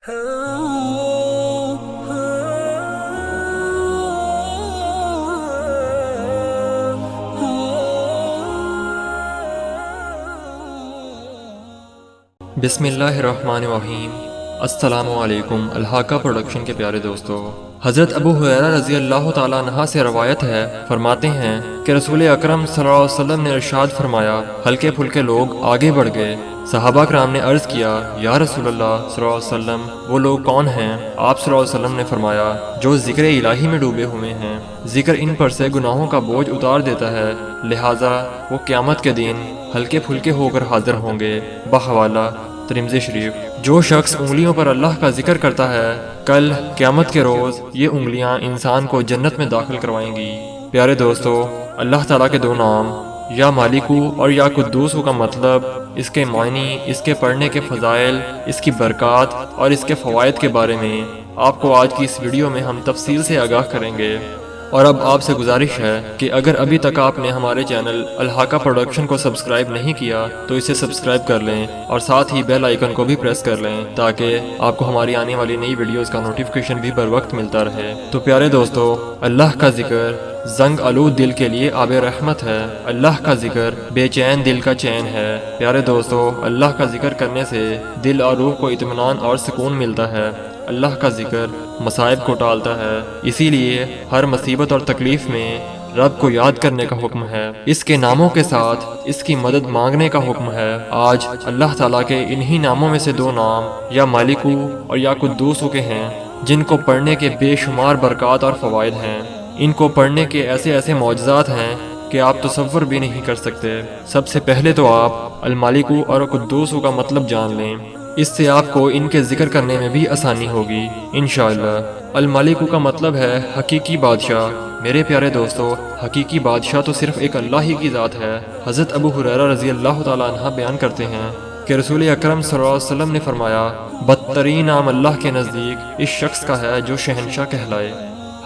بسم اللہ الرحمن الرحیم۔ السلام علیکم۔ الحاقہ پروڈکشن کے پیارے دوستو، حضرت ابو ہریرہ رضی اللہ تعالیٰ عنہ سے روایت ہے، فرماتے ہیں کہ رسول اکرم صلی اللہ علیہ وسلم نے ارشاد فرمایا، ہلکے پھلکے لوگ آگے بڑھ گئے۔ صحابہ کرام نے عرض کیا، یا رسول اللہ صلی اللہ علیہ وسلم وہ لوگ کون ہیں؟ آپ صلی اللہ علیہ وسلم نے فرمایا، جو ذکر الہی میں ڈوبے ہوئے ہیں، ذکر ان پر سے گناہوں کا بوجھ اتار دیتا ہے، لہٰذا وہ قیامت کے دن ہلکے پھلکے ہو کر حاضر ہوں گے۔ بحوالہ ترمذی شریف۔ جو شخص انگلیوں پر اللہ کا ذکر کرتا ہے، کل قیامت کے روز یہ انگلیاں انسان کو جنت میں داخل کروائیں گی۔ پیارے دوستو، اللہ تعالیٰ کے دو نام یا مالکو اور یا قدوسو کا مطلب، اس کے معنی، اس کے پڑھنے کے فضائل، اس کی برکات اور اس کے فوائد کے بارے میں آپ کو آج کی اس ویڈیو میں ہم تفصیل سے آگاہ کریں گے۔ اور اب آپ سے گزارش ہے کہ اگر ابھی تک آپ نے ہمارے چینل الحاقہ پروڈکشن کو سبسکرائب نہیں کیا تو اسے سبسکرائب کر لیں اور ساتھ ہی بیل آئیکن کو بھی پریس کر لیں تاکہ آپ کو ہماری آنے والی نئی ویڈیوز کا نوٹیفیکیشن بھی بر وقت ملتا رہے۔ تو پیارے دوستو، اللہ کا ذکر زنگ آلود دل کے لیے آب رحمت ہے۔ اللہ کا ذکر بے چین دل کا چین ہے۔ پیارے دوستو، اللہ کا ذکر کرنے سے دل اور روح کو اطمینان اور سکون ملتا ہے۔ اللہ کا ذکر مصائب کو ٹالتا ہے، اسی لیے ہر مصیبت اور تکلیف میں رب کو یاد کرنے کا حکم ہے، اس کے ناموں کے ساتھ اس کی مدد مانگنے کا حکم ہے۔ آج اللہ تعالیٰ کے انہی ناموں میں سے دو نام یا مالکو اور یا قدوسو کے ہیں، جن کو پڑھنے کے بے شمار برکات اور فوائد ہیں۔ ان کو پڑھنے کے ایسے ایسے معجزات ہیں کہ آپ تصور بھی نہیں کر سکتے۔ سب سے پہلے تو آپ المالکو اور قدوسو کا مطلب جان لیں، اس سے آپ کو ان کے ذکر کرنے میں بھی آسانی ہوگی انشاءاللہ۔ المالکو کا مطلب ہے حقیقی بادشاہ۔ میرے پیارے دوستو، حقیقی بادشاہ تو صرف ایک اللہ ہی کی ذات ہے۔ حضرت ابو ہریرہ رضی اللہ تعالیٰ عنہ بیان کرتے ہیں کہ رسول اکرم صلی اللہ علیہ وسلم نے فرمایا، بدترین نام اللہ کے نزدیک اس شخص کا ہے جو شہنشاہ کہلائے۔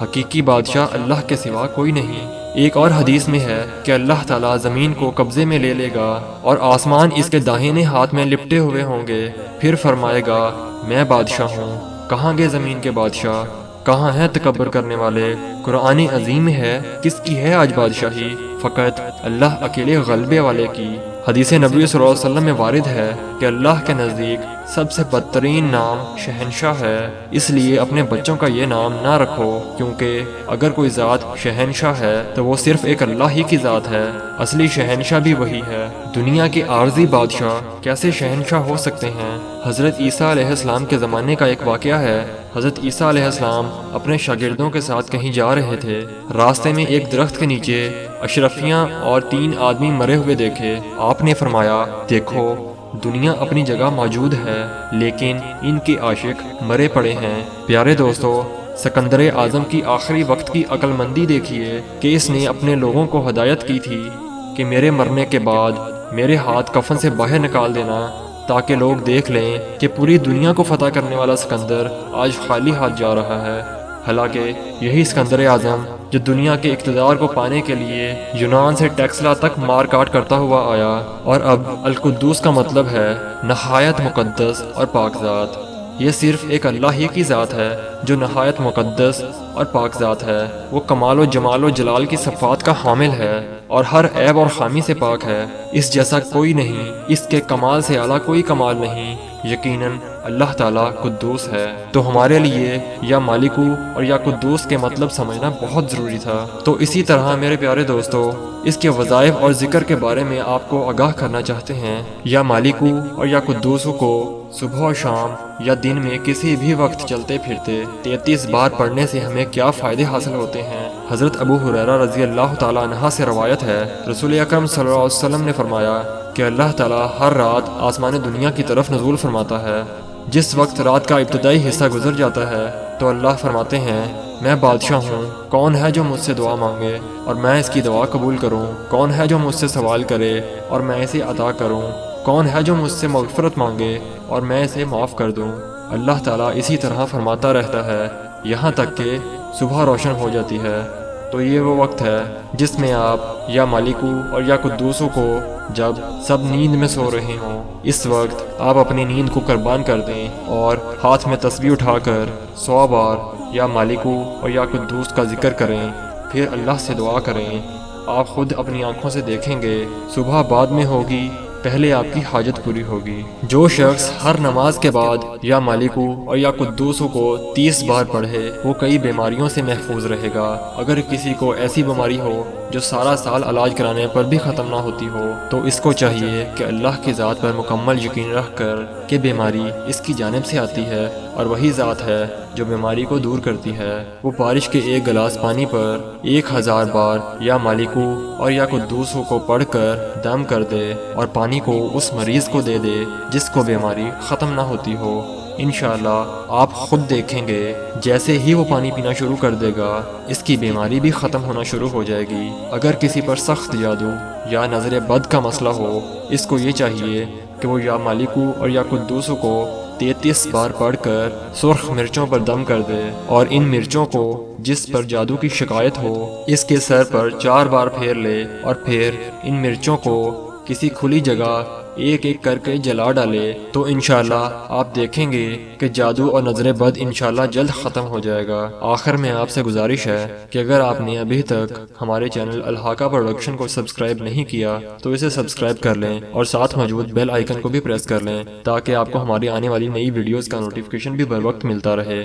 حقیقی بادشاہ اللہ کے سوا کوئی نہیں۔ ایک اور حدیث میں ہے کہ اللہ تعالیٰ زمین کو قبضے میں لے لے گا اور آسمان اس کے داہنے ہاتھ میں لپٹے ہوئے ہوں گے، پھر فرمائے گا، میں بادشاہ ہوں۔ کہاں گئے زمین کے بادشاہ؟ کہاں ہیں تکبر کرنے والے؟ قرآن عظیم میں ہے، کس کی ہے آج بادشاہی؟ فقط اللہ اکیلے غلبے والے کی۔ حدیث نبوی صلی اللہ علیہ وسلم میں وارد ہے کہ اللہ کے نزدیک سب سے بدترین نام شہنشاہ ہے، اس لیے اپنے بچوں کا یہ نام نہ رکھو، کیونکہ اگر کوئی ذات شہنشاہ ہے تو وہ صرف ایک اللہ ہی کی ذات ہے، اصلی شہنشاہ بھی وہی ہے۔ دنیا کے عارضی بادشاہ کیسے شہنشاہ ہو سکتے ہیں؟ حضرت عیسیٰ علیہ السلام کے زمانے کا ایک واقعہ ہے۔ حضرت عیسیٰ علیہ السلام اپنے شاگردوں کے ساتھ کہیں جا رہے تھے، راستے میں ایک درخت کے نیچے اشرفیاں اور 3 آدمی مرے ہوئے دیکھے۔ آپ نے فرمایا، دیکھو، دنیا اپنی جگہ موجود ہے لیکن ان کے عاشق مرے پڑے ہیں۔ پیارے دوستو، سکندر اعظم کی آخری وقت کی عقل مندی دیکھیے کہ اس نے اپنے لوگوں کو ہدایت کی تھی کہ میرے مرنے کے بعد میرے ہاتھ کفن سے باہر نکال دینا تاکہ لوگ دیکھ لیں کہ پوری دنیا کو فتح کرنے والا سکندر آج خالی ہاتھ جا رہا ہے۔ حالانکہ یہی سکندر اعظم جو دنیا کے اقتدار کو پانے کے لیے یونان سے ٹیکسلا تک مار کاٹ کرتا ہوا آیا، اور اب القدوس کا مطلب ہے نہایت مقدس اور پاک ذات۔ یہ صرف ایک اللہ ہی کی ذات ہے جو نہایت مقدس اور پاک ذات ہے۔ وہ کمال و جمال و جلال کی صفات کا حامل ہے اور ہر عیب اور خامی سے پاک ہے۔ اس جیسا کوئی نہیں، اس کے کمال سے اعلیٰ کوئی کمال نہیں۔ یقیناً اللہ تعالیٰ قدوس ہے۔ تو ہمارے لیے یا مالکو اور یا قدوس کے مطلب سمجھنا بہت ضروری تھا۔ تو اسی طرح میرے پیارے دوستو، اس کے وظائف اور ذکر کے بارے میں آپ کو آگاہ کرنا چاہتے ہیں۔ یا مالکو اور یا قدوسو کو صبح و شام یا دن میں کسی بھی وقت چلتے پھرتے 33 بار پڑھنے سے ہمیں کیا فائدے حاصل ہوتے ہیں؟ حضرت ابو ہریرہ رضی اللہ تعالیٰ عنہ سے روایت ہے، رسول اکرم صلی اللہ علیہ وسلم نے فرمایا کہ اللہ تعالیٰ ہر رات آسمان دنیا کی طرف نزول فرماتا ہے۔ جس وقت رات کا ابتدائی حصہ گزر جاتا ہے تو اللہ فرماتے ہیں، میں بادشاہ ہوں، کون ہے جو مجھ سے دعا مانگے اور میں اس کی دعا قبول کروں؟ کون ہے جو مجھ سے سوال کرے اور میں اسے عطا کروں؟ کون ہے جو مجھ سے مغفرت مانگے اور میں اسے معاف کر دوں؟ اللہ تعالیٰ اسی طرح فرماتا رہتا ہے یہاں تک کہ صبح روشن ہو جاتی ہے۔ تو یہ وہ وقت ہے جس میں آپ یا مالکو اور یا قدوسو کو جب سب نیند میں سو رہے ہوں، اس وقت آپ اپنی نیند کو قربان کر دیں اور ہاتھ میں تسبیح اٹھا کر 100 بار یا مالکو اور یا قدوس کا ذکر کریں، پھر اللہ سے دعا کریں۔ آپ خود اپنی آنکھوں سے دیکھیں گے صبح بعد میں ہوگی، پہلے آپ کی حاجت پوری ہوگی۔ جو شخص ہر نماز کے بعد یا مالکو اور یا قدوسو کو 30 بار پڑھے وہ کئی بیماریوں سے محفوظ رہے گا۔ اگر کسی کو ایسی بیماری ہو جو سارا سال علاج کرانے پر بھی ختم نہ ہوتی ہو تو اس کو چاہیے کہ اللہ کی ذات پر مکمل یقین رکھ کر کہ بیماری اس کی جانب سے آتی ہے اور وہی ذات ہے جو بیماری کو دور کرتی ہے، وہ بارش کے ایک گلاس پانی پر 1000 بار یا مالکو اور یا قدوسو کو پڑھ کر دم کر دے اور پانی کو اس مریض کو دے دے جس کو بیماری ختم نہ ہوتی ہو۔ انشاءاللہ آپ خود دیکھیں گے جیسے ہی وہ پانی پینا شروع کر دے گا اس کی بیماری بھی ختم ہونا شروع ہو جائے گی۔ اگر کسی پر سخت جادو یا نظر بد کا مسئلہ ہو، اس کو یہ چاہیے کہ وہ یا مالکو اور یا قدوسو کو 33 بار پڑھ کر سرخ مرچوں پر دم کر دے اور ان مرچوں کو جس پر جادو کی شکایت ہو اس کے سر پر 4 بار پھیر لے اور پھر ان مرچوں کو کسی کھلی جگہ ایک ایک کر کے جلا ڈالے، تو انشاءاللہ آپ دیکھیں گے کہ جادو اور نظر بد انشاءاللہ جلد ختم ہو جائے گا۔ آخر میں آپ سے گزارش ہے کہ اگر آپ نے ابھی تک ہمارے چینل الحاقہ پروڈکشن کو سبسکرائب نہیں کیا تو اسے سبسکرائب کر لیں اور ساتھ موجود بیل آئیکن کو بھی پریس کر لیں تاکہ آپ کو ہماری آنے والی نئی ویڈیوز کا نوٹیفیکیشن بھی بر وقت ملتا رہے۔